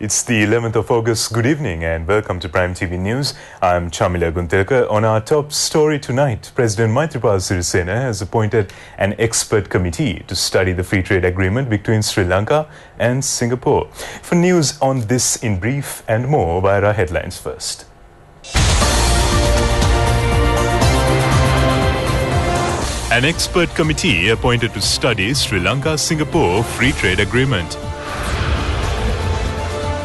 It's the 11th of August. Good evening and welcome to Prime TV News. I'm Chamila Guntelka. On our top story tonight, President Maithripala Sirisena has appointed an expert committee to study the free trade agreement between Sri Lanka and Singapore. For news on this in brief and more, via our headlines first. An expert committee appointed to study Sri Lanka-Singapore free trade agreement.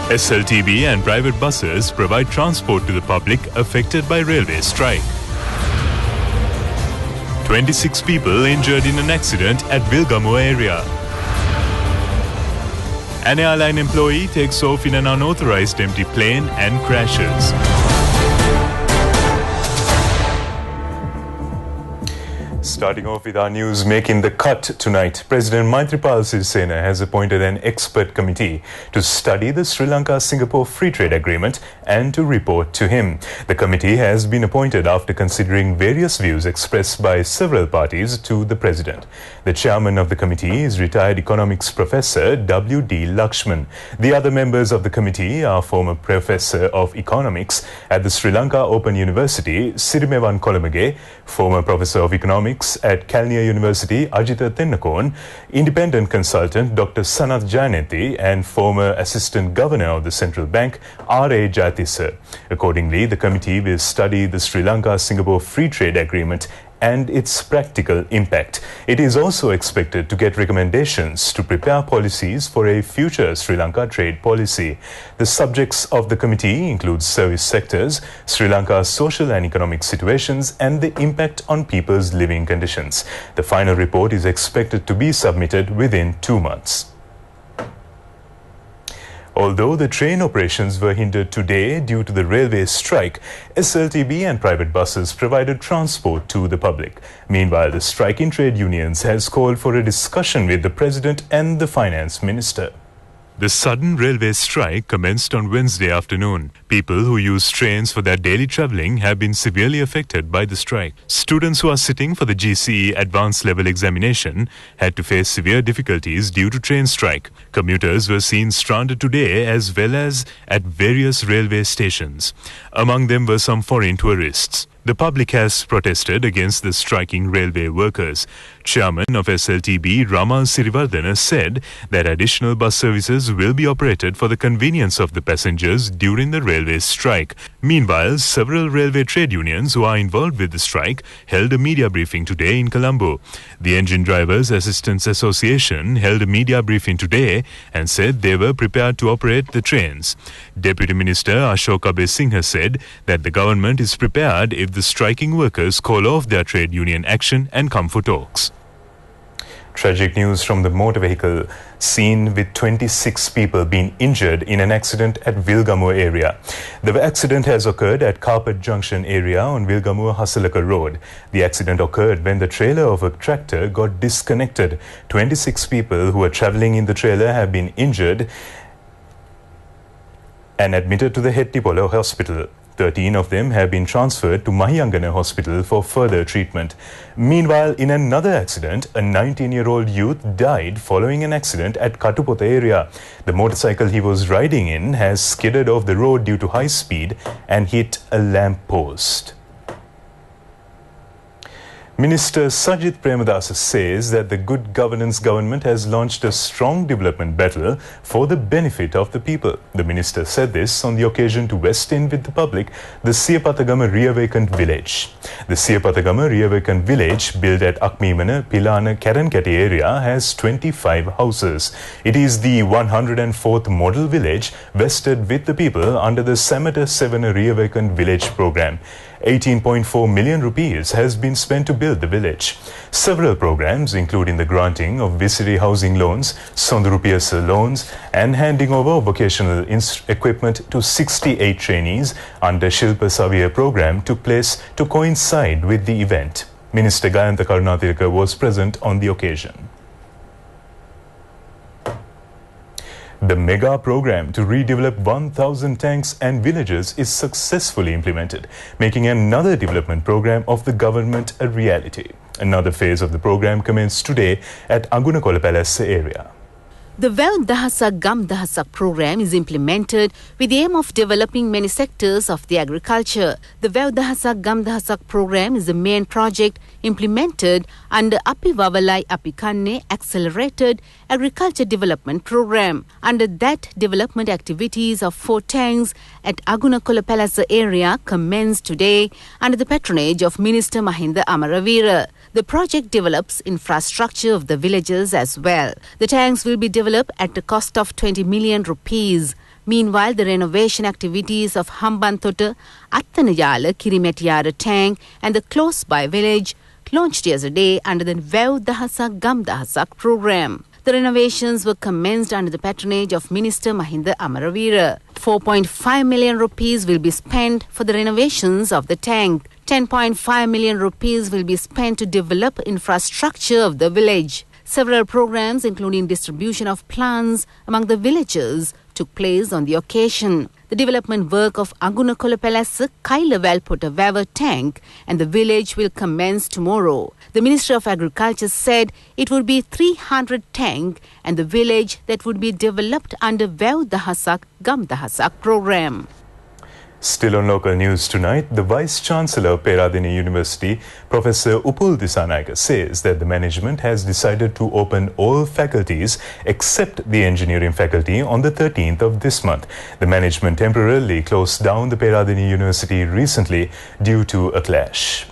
SLTB and private buses provide transport to the public affected by railway strike. 26 people injured in an accident at Vilgamoor area. An airline employee takes off in an unauthorized empty plane and crashes. Starting off with our news making the cut tonight, President Maithripala Sirisena has appointed an expert committee to study the Sri Lanka-Singapore Free Trade Agreement and to report to him. The committee has been appointed after considering various views expressed by several parties to the President. The chairman of the committee is retired economics professor W.D. Lakshman. The other members of the committee are former professor of economics at the Sri Lanka Open University, Sirimevan Kolamage, former professor of economics at Kalniya University, Ajitha Tennakon, independent consultant Dr. Sanath Jayanthi, and former assistant governor of the central bank, R.A. Jayatissa. Accordingly, the committee will study the Sri Lanka-Singapore Free Trade Agreement and its practical impact. It is also expected to get recommendations to prepare policies for a future Sri Lanka trade policy. The subjects of the committee include service sectors, Sri Lanka's social and economic situations, and the impact on people's living conditions. The final report is expected to be submitted within 2 months. Although the train operations were hindered today due to the railway strike, SLTB and private buses provided transport to the public. Meanwhile, the striking trade unions has called for a discussion with the President and the Finance Minister. The sudden railway strike commenced on Wednesday afternoon. People who use trains for their daily travelling have been severely affected by the strike. Students who are sitting for the GCE advanced level examination had to face severe difficulties due to train strike. Commuters were seen stranded today as well as at various railway stations. Among them were some foreign tourists. The public has protested against the striking railway workers. Chairman of SLTB, Ramal Sirivardhana, said that additional bus services will be operated for the convenience of the passengers during the railway strike. Meanwhile, several railway trade unions who are involved with the strike held a media briefing today in Colombo. The Engine Drivers Assistance Association held a media briefing today and said they were prepared to operate the trains. Deputy Minister Ashoka Besingha said that the government is prepared if the striking workers call off their trade union action and come for talks. Tragic news from the motor vehicle scene with 26 people being injured in an accident at Vilgamoor area. The accident has occurred at Carpet Junction area on Vilgamoor Hasalaka Road. The accident occurred when the trailer of a tractor got disconnected. 26 people who were travelling in the trailer have been injured and admitted to the Hettipola Hospital. 13 of them have been transferred to Mahiyangana Hospital for further treatment. Meanwhile, in another accident, a 19-year-old youth died following an accident at Katupota area. The motorcycle he was riding in has skidded off the road due to high speed and hit a lamp post. Minister Sajith Premadasa says that the Good Governance government has launched a strong development battle for the benefit of the people. The minister said this on the occasion to West End with the public the Siyapathagama Reawakened Village. The Siyapathagama Reawakened Village, built at Akmimana, Pilana, Karankati area, has 25 houses. It is the 104th model village vested with the people under the Samata Sevana Reawakened Village program. 18.4 million rupees has been spent to build the village. Several programs, including the granting of Visiri housing loans, Sondurupiyasa loans, and handing over vocational equipment to 68 trainees under Shilpa Saviya program took place to coincide with the event. Minister Gayantha Karunathilaka was present on the occasion. The mega program to redevelop 1,000 tanks and villages is successfully implemented, making another development program of the government a reality. Another phase of the program commenced today at Agunakola Palace area. The Well Dahasak Gam Dahasak program is implemented with the aim of developing many sectors of the agriculture. The Well Dahasak Gam Dahasak program is the main project implemented under Api Wavalai Api Kanne Accelerated Agriculture Development Program. Under that, development activities of 4 tanks at Agunakola Palasa area commenced today under the patronage of Minister Mahinda Amaravira. The project develops infrastructure of the villages as well. The tanks will be developed at the cost of 20 million rupees. Meanwhile, the renovation activities of Hambantota, Attanayala, Kirimetiyara tank and the close-by village launched yesterday under the Vev Dahasak Gam Dahasak program. The renovations were commenced under the patronage of Minister Mahinda Amaravira. 4.5 million rupees will be spent for the renovations of the tank. 10.5 million rupees will be spent to develop infrastructure of the village. Several programs, including distribution of plants among the villagers, took place on the occasion. The development work of Agunakola Palasa Kaila Valpota Vaver tank and the village will commence tomorrow. The Minister of Agriculture said it would be 300 tank and the village that would be developed under Vev Dahasak Gam Dahasak program. Still on local news tonight, the Vice-Chancellor of Peradeniya University, Professor Upul Disanayake, says that the management has decided to open all faculties except the engineering faculty on the 13th of this month. The management temporarily closed down the Peradeniya University recently due to a clash.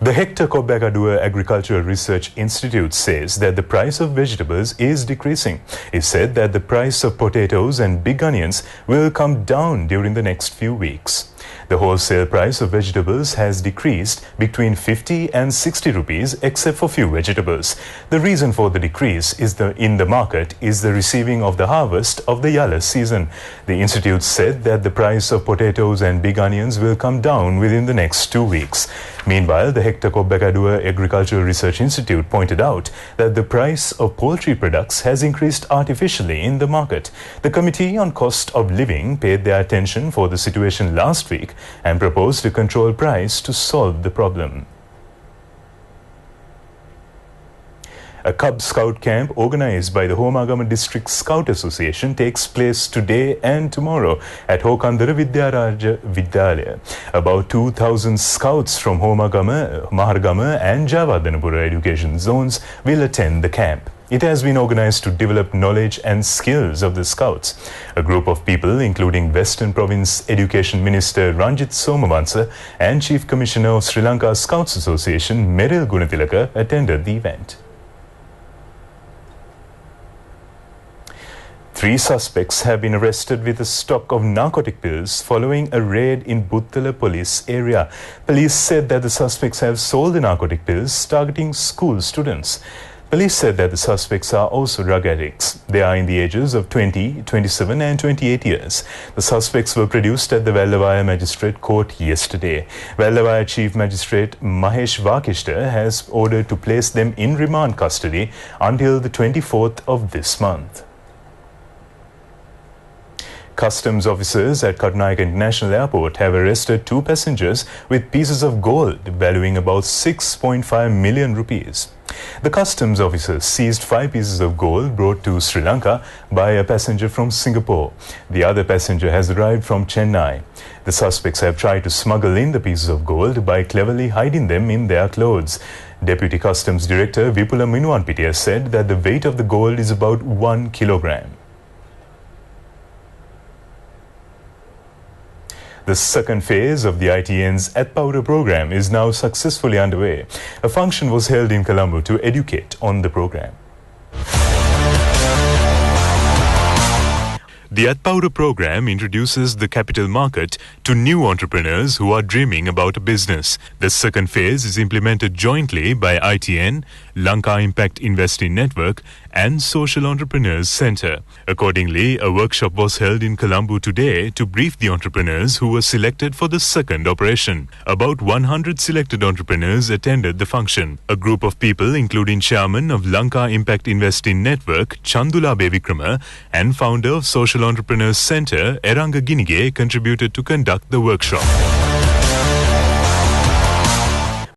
The Hector Kobbagaduwa Agricultural Research Institute says that the price of vegetables is decreasing. It said that the price of potatoes and big onions will come down during the next few weeks. The wholesale price of vegetables has decreased between 50 and 60 rupees except for few vegetables. The reason for the decrease in the market is the receiving of the harvest of the Yalla season. The institute said that the price of potatoes and big onions will come down within the next 2 weeks. Meanwhile, the Hector Kobbagaduwa Agricultural Research Institute pointed out that the price of poultry products has increased artificially in the market. The Committee on Cost of Living paid their attention for the situation last week and proposed a control price to solve the problem. A Cub Scout camp organized by the Homagama District Scout Association takes place today and tomorrow at Hokandara Vidyaraja Vidyalaya. About 2,000 scouts from Homagama, Mahargama and Javadanapura education zones will attend the camp. It has been organized to develop knowledge and skills of the scouts. A group of people, including Western Province Education Minister Ranjit Somavansa and Chief Commissioner of Sri Lanka Scouts Association Meril Gunatilaka, attended the event. 3 suspects have been arrested with a stock of narcotic pills following a raid in Buttala police area. Police said that the suspects have sold the narcotic pills targeting school students. Police said that the suspects are also drug addicts. They are in the ages of 20, 27 and 28 years. The suspects were produced at the Vellavaya Magistrate Court yesterday. Vellavaya Chief Magistrate Mahesh Vakishta has ordered to place them in remand custody until the 24th of this month. Customs officers at Katunayake International Airport have arrested 2 passengers with pieces of gold valuing about 6.5 million rupees. The customs officers seized 5 pieces of gold brought to Sri Lanka by a passenger from Singapore. The other passenger has arrived from Chennai. The suspects have tried to smuggle in the pieces of gold by cleverly hiding them in their clothes. Deputy Customs Director Vipula Minuanpitiya said that the weight of the gold is about 1 kilogram. The second phase of the ITN's At Powder program is now successfully underway. A function was held in Colombo to educate on the program. The At Powder program introduces the capital market to new entrepreneurs who are dreaming about a business. The second phase is implemented jointly by ITN, Lanka Impact Investing Network and Social Entrepreneurs Centre. Accordingly, a workshop was held in Colombo today to brief the entrepreneurs who were selected for the second operation. About 100 selected entrepreneurs attended the function. A group of people, including chairman of Lanka Impact Investing Network, Chandula Bevikrama, and founder of Social Entrepreneurs Centre, Eranga Ginige, contributed to conduct the workshop.